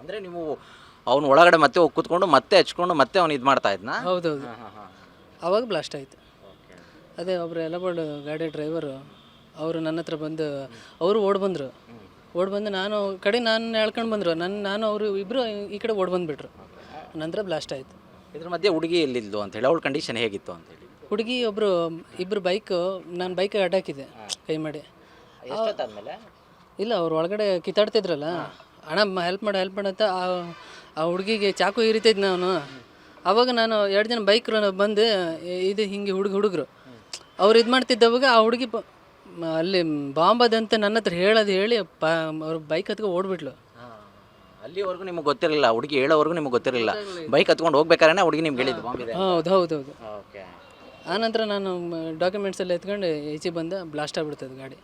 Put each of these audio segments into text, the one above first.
ಅಂದರೆ ನೀವು ಅವನು ಒಳಗಡೆ ಮತ್ತೆ ಹೋಗಿ ಕೂತ್ಕೊಂಡು ಮತ್ತೆ ಹಚ್ಕೊಂಡು ಮತ್ತೆ ಅವ್ನು ಇದು ಮಾಡ್ತಾ ಇದ್ನಾ? ಹೌದೌದು. ಆವಾಗ ಬ್ಲಾಸ್ಟ್ ಆಯಿತು. ಅದೇ ಒಬ್ಬರು ಯಲಗೋಡು ಗಾಡಿ ಡ್ರೈವರು ಅವರು ನನ್ನ ಹತ್ರ ಬಂದು ಅವರು ಓಡ್ ಬಂದು ನಾನು ಎಳ್ಕೊಂಡು ಬಂದರು. ನಾನು ಅವರು ಇಬ್ಬರು ಈ ಕಡೆ ಓಡ್ ಬಂದುಬಿಟ್ರು. ನಂತರ ಬ್ಲಾಸ್ಟ್ ಆಯಿತು. ಇದ್ರ ಮಧ್ಯೆ ಹುಡುಗಿ ಎಲ್ಲಿದ್ಲು ಅಂತೇಳಿ ಅವಳ ಕಂಡೀಷನ್ ಹೇಗಿತ್ತು ಅಂತೇಳಿ? ಹುಡುಗಿ ಇಬ್ಬರು ನಾನು ಬೈಕ್ ಅಡ್ಡಾಕಿದ್ದೆ ಕೈ ಮಾಡಿ. ಎಷ್ಟೊತ್ತಾದ್ಮೇಲೆ? ಇಲ್ಲ, ಅವ್ರು ಒಳಗಡೆ ಕಿತ್ತಾಡ್ತಿದ್ರಲ್ಲ, ಅಣ್ಣ ಹೆಲ್ಪ್ ಮಾಡು ಅಂತ ಆ ಹುಡುಗಿಗೆ ಚಾಕು ಇರಿತಿದ್ದೆ ನಾನು. ಆವಾಗ ನಾನು 2 ಜನ ಬೈಕ್ ಬಂದು ಇದು ಹಿಂಗೆ ಹುಡುಗರು ಅವ್ರು ಇದು ಮಾಡ್ತಿದ್ದವಾಗ ಆ ಹುಡುಗಿ ಅಲ್ಲಿ ಬಾಂಬ್ ಅದಂತ ನನ್ನ ಹತ್ರ ಹೇಳಿ ಅವ್ರು ಬೈಕ್ ಹತ್ಕೊ ಓಡ್ಬಿಟ್ಲು. ಅಲ್ಲಿವರೆಗೂ ನಿಮಗೆ ಗೊತ್ತಿರಲಿಲ್ಲ, ಹುಡುಗಿ ಹೇಳೋವರೆಗೂ ನಿಮಗೆ ಗೊತ್ತಿರಲಿಲ್ಲ. ಬೈಕ್ ಹತ್ಕೊಂಡು ಹೋಗ್ಬೇಕಾದ್ರೆ ಹುಡುಗಿ ನಿಮ್ಗೆ ಹೇಳಿದ್ದು ಬಾಂಬ್ ಇದೆ? ಹೌದು. ಓಕೆ. ಆನಂತರ ನಾನು ಡಾಕ್ಯುಮೆಂಟ್ಸ್ ಎಲ್ಲ ಎತ್ಕೊಂಡು ಈಚೆ ಬಂದು ಬ್ಲಾಸ್ಟ್ ಆಗ್ಬಿಡ್ತದೆ ಗಾಡಿ.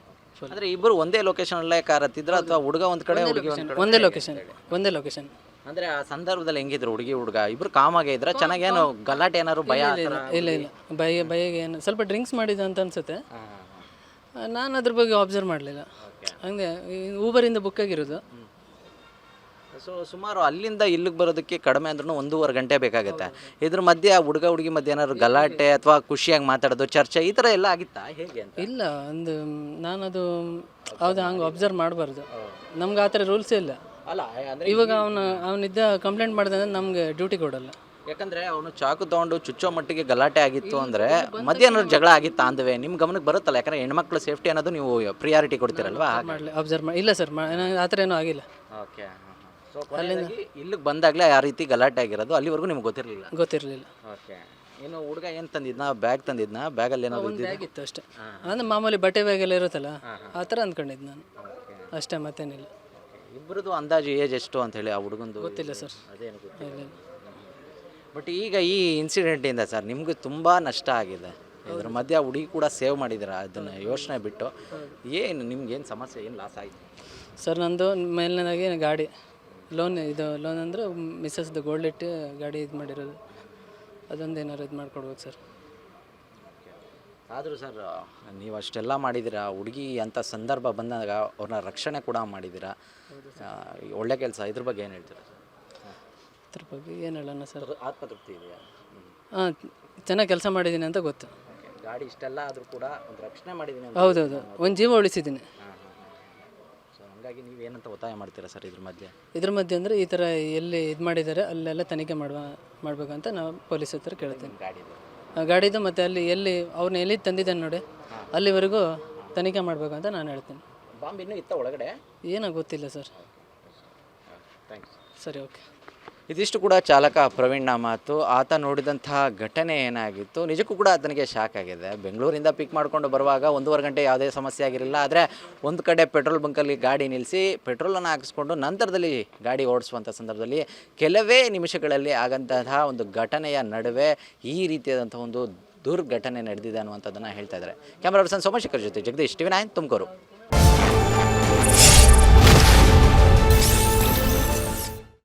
ಅಂದರೆ ಇಬ್ಬರು ಒಂದೇ ಲೊಕೇಶನಲ್ಲೇ ಕಾರ್ ಹತ್ತಿದ್ರ ಅಥವಾ ಹುಡುಗ ಒಂದು ಕಡೆ ಹುಡುಗಿ ಒಂದೇ ಲೊಕೇಶನ್. ಅಂದರೆ ಆ ಸಂದರ್ಭದಲ್ಲಿ ಹೆಂಗಿದ್ರು ಹುಡುಗ ಇಬ್ರು ಕಾಮಾಗೆ ಇದ್ರ? ಚೆನ್ನಾಗೇನು ಗಲಾಟೆ ಏನಾದ್ರು ಭಯ? ಇಲ್ಲ ಭಯಗೆ ಏನು ಸ್ವಲ್ಪ ಡ್ರಿಂಕ್ಸ್ ಮಾಡಿದ ಅಂತ ಅನ್ಸುತ್ತೆ. ನಾನು ಅದ್ರ ಬಗ್ಗೆ ಅಬ್ಸರ್ವ್ ಮಾಡಲಿಲ್ಲ. ಹಂಗೆ ಊಬರಿಂದ ಬುಕ್ ಆಗಿರೋದು. ಸೊ ಸುಮಾರು ಅಲ್ಲಿಂದ ಇಲ್ಲಿಗೆ ಬರೋದಕ್ಕೆ ಕಡಿಮೆ ಅಂದ್ರೂ 1.5 ಗಂಟೆ ಬೇಕಾಗುತ್ತೆ. ಇದ್ರ ಮಧ್ಯೆ ಹುಡುಗಿ ಮಧ್ಯೆ ಏನಾದ್ರು ಗಲಾಟೆ ಅಥವಾ ಖುಷಿಯಾಗಿ ಮಾತಾಡೋದು, ಚರ್ಚೆ ಈ ಥರ ಎಲ್ಲ ಆಗಿತ್ತಾ ಹೇಗೆ ಅಂತ? ಇಲ್ಲ, ನಾನದು ಹಂಗೆ ಅಬ್ಸರ್ವ್ ಮಾಡಬಾರ್ದು. ನಮ್ಗೆ ಆ ಥರ ರೂಲ್ಸೇ ಇಲ್ಲ. ಅಲ್ಲ ಇವಾಗ ಅವನಿದ್ದ ಕಂಪ್ಲೇಂಟ್ ಮಾಡಿದೆ ಅಂದರೆ ನಮಗೆ ಡ್ಯೂಟಿ ಕೊಡಲ್ಲ. ಯಾಕಂದರೆ ಅವನು ಚಾಕು ತೊಗೊಂಡು ಚುಚ್ಚೋ ಮಟ್ಟಿಗೆ ಗಲಾಟೆ ಆಗಿತ್ತು ಅಂದರೆ ಮಧ್ಯೆ ಏನಾದ್ರು ಜಗಳ ಆಗಿತ್ತಾ ಅಂದವೆ ನಿಮ್ಮ ಗಮನಕ್ಕೆ ಬರುತ್ತಲ್ಲ? ಯಾಕಂದರೆ ಹೆಣ್ಮಕ್ಳು ಸೇಫ್ಟಿ ಅನ್ನೋದು ನೀವು ಪ್ರಿಯಾರಿಟಿ ಕೊಡ್ತೀರಲ್ವಾ? ಇಲ್ಲ ಸರ್, ಆ ಥರ ಏನೂ ಆಗಿಲ್ಲ. ಓಕೆ. ಸೊ ಇಲ್ಲಿಗೆ ಬಂದಾಗಲೇ ಆ ರೀತಿ ಗಲಾಟೆ ಆಗಿರೋದು, ಅಲ್ಲಿವರೆಗೂ ನಿಮ್ಗೆ ಗೊತ್ತಿರಲಿಲ್ಲ. ಓಕೆ. ಇನ್ನು ಹುಡುಗ ಏನು ತಂದಿದ್ನಾ? ಬ್ಯಾಗ್ ತಂದಿದ್ನಾ? ಬ್ಯಾಗಲ್ಲಿ ಏನಾದ್ರು ಬ್ಯಾಗ್ ಇತ್ತು ಅಷ್ಟೇ. ಅಂದರೆ ಮಾಮೂಲಿ ಬಟ್ಟೆ ಬ್ಯಾಗ್ ಎಲ್ಲ ಇರುತ್ತಲ್ಲ, ಆ ಥರ ಅಂದ್ಕೊಂಡಿದ್ದು ನಾನು ಅಷ್ಟೇ, ಮತ್ತೇನಿಲ್ಲ. ಇಬ್ಬರದು ಅಂದಾಜು ಏಜ್ ಎಷ್ಟು ಅಂತ ಹೇಳಿ ಆ ಹುಡುಗಂದು ಗೊತ್ತಿಲ್ಲ ಸರ್. ಅದೇನು ಗೊತ್ತಿಲ್ಲ. ಬಟ್ ಈಗ ಈ ಇನ್ಸಿಡೆಂಟಿಂದ ಸರ್ ನಿಮ್ಗೆ ತುಂಬ ನಷ್ಟ ಆಗಿದೆ. ಇದ್ರ ಮಧ್ಯೆ ಆ ಹುಡುಗಿ ಕೂಡ ಸೇವ್ ಮಾಡಿದ್ದೀರಾ, ಅದನ್ನು ಯೋಚನೆ ಬಿಟ್ಟು ನಿಮ್ಗೇನು ಸಮಸ್ಯೆ, ಏನು ಲಾಸ್ ಆಯಿತು ಸರ್? ನಂದು ಮೇಲಿನದಾಗಿ ಗಾಡಿ ಲೋನ್ ಅಂದರೆ ಮಿಸ್ಸಸ್ದು ಗೋಲ್ಡ್ ಇಟ್ಟು ಗಾಡಿ ಇದು ಮಾಡಿರೋದು, ಅದೊಂದು ಏನಾರು ಇದು ಮಾಡ್ಕೊಡ್ಬೇಕು ಸರ್. ಆದರೂ ಸರ್ ನೀವು ಅಷ್ಟೆಲ್ಲ ಮಾಡಿದ್ದೀರಾ, ಹುಡುಗಿ ಅಂಥ ಸಂದರ್ಭ ಬಂದಾಗ ಅವ್ರನ್ನ ರಕ್ಷಣೆ ಕೂಡ ಮಾಡಿದ್ದೀರಾ, ಒಳ್ಳೆ ಕೆಲಸ. ಇದ್ರ ಬಗ್ಗೆ ಏನು ಹೇಳ್ತೀರಾ? ಅದ್ರ ಬಗ್ಗೆ ಏನು ಹೇಳೋಣ ಸರ್, ಆತ್ಮತೃಪ್ತಿ ಇದೆಯಾ? ಚೆನ್ನಾಗಿ ಕೆಲಸ ಮಾಡಿದ್ದೀನಿ ಅಂತ ಗೊತ್ತು. ಗಾಡಿ ಇಷ್ಟೆಲ್ಲ ಆದರೂ ಕೂಡ ಒಂದು ರಕ್ಷಣೆ ಮಾಡಿದ್ದೀನಿ. ಹೌದೌದು, ಒಂದು ಜೀವ ಉಳಿಸಿದ್ದೀನಿ. ಸೊ ಹಂಗಾಗಿ ನೀವೇನಂತ ಒತ್ತಾಯ ಮಾಡ್ತೀರಾ ಸರ್ ಇದ್ರ ಮಧ್ಯೆ ಅಂದರೆ ಈ ಥರ ಎಲ್ಲಿ ಇದು ಮಾಡಿದ್ದಾರೆ ಅಲ್ಲೆಲ್ಲ ತನಿಖೆ ಮಾಡಬೇಕಂತ ನಾವು ಪೊಲೀಸ್ ಹತ್ರ ಕೇಳ್ತೀನಿ. ಗಾಡಿದು ಮತ್ತು ಎಲ್ಲಿ ಅವ್ರನ್ನ ಎಲ್ಲಿ ತಂದಿದ್ದಾನೆ ನೋಡಿ ಅಲ್ಲಿವರೆಗೂ ತನಿಖೆ ಮಾಡಬೇಕಂತ ನಾನು ಹೇಳ್ತೀನಿ. ಬಾಂಬ್ ಇನ್ನೂ ಇತ್ತ ಒಳಗಡೆ? ಏನೋ ಗೊತ್ತಿಲ್ಲ ಸರ್. ಥ್ಯಾಂಕ್ಸ್. ಸರಿ, ಓಕೆ. ಇದಿಷ್ಟು ಕೂಡ ಚಾಲಕ ಪ್ರವೀಣ್ನ ಮಾತು. ಆತ ನೋಡಿದಂತಹ ಘಟನೆ ಏನಾಗಿತ್ತು, ನಿಜಕ್ಕೂ ಕೂಡ ಆತನಿಗೆ ಶಾಕ್ ಆಗಿದೆ. ಬೆಂಗಳೂರಿಂದ ಪಿಕ್ ಮಾಡಿಕೊಂಡು ಬರುವಾಗ 1.5 ಗಂಟೆ ಯಾವುದೇ ಸಮಸ್ಯೆ ಆಗಿರಲಿಲ್ಲ. ಆದರೆ ಒಂದು ಕಡೆ ಪೆಟ್ರೋಲ್ ಬಂಕಲ್ಲಿ ಗಾಡಿ ನಿಲ್ಲಿಸಿ ಪೆಟ್ರೋಲನ್ನು ಹಾಕಿಸ್ಕೊಂಡು ನಂತರದಲ್ಲಿ ಗಾಡಿ ಓಡಿಸುವಂಥ ಸಂದರ್ಭದಲ್ಲಿ ಕೆಲವೇ ನಿಮಿಷಗಳಲ್ಲಿ ಆಗಂತಹ ಒಂದು ಘಟನೆಯ ನಡುವೆ ಈ ರೀತಿಯಾದಂಥ ಒಂದು ದುರ್ಘಟನೆ ನಡೆದಿದೆ ಅನ್ನುವಂಥದ್ದನ್ನು ಹೇಳ್ತಾ ಇದ್ದಾರೆ. ಕ್ಯಾಮರಾ ಪರ್ಸನ್ ಸೋಮಶೇಖರ್ ಜೊತೆ ಜಗದೀಶ್, TV9 ತುಮಕೂರು.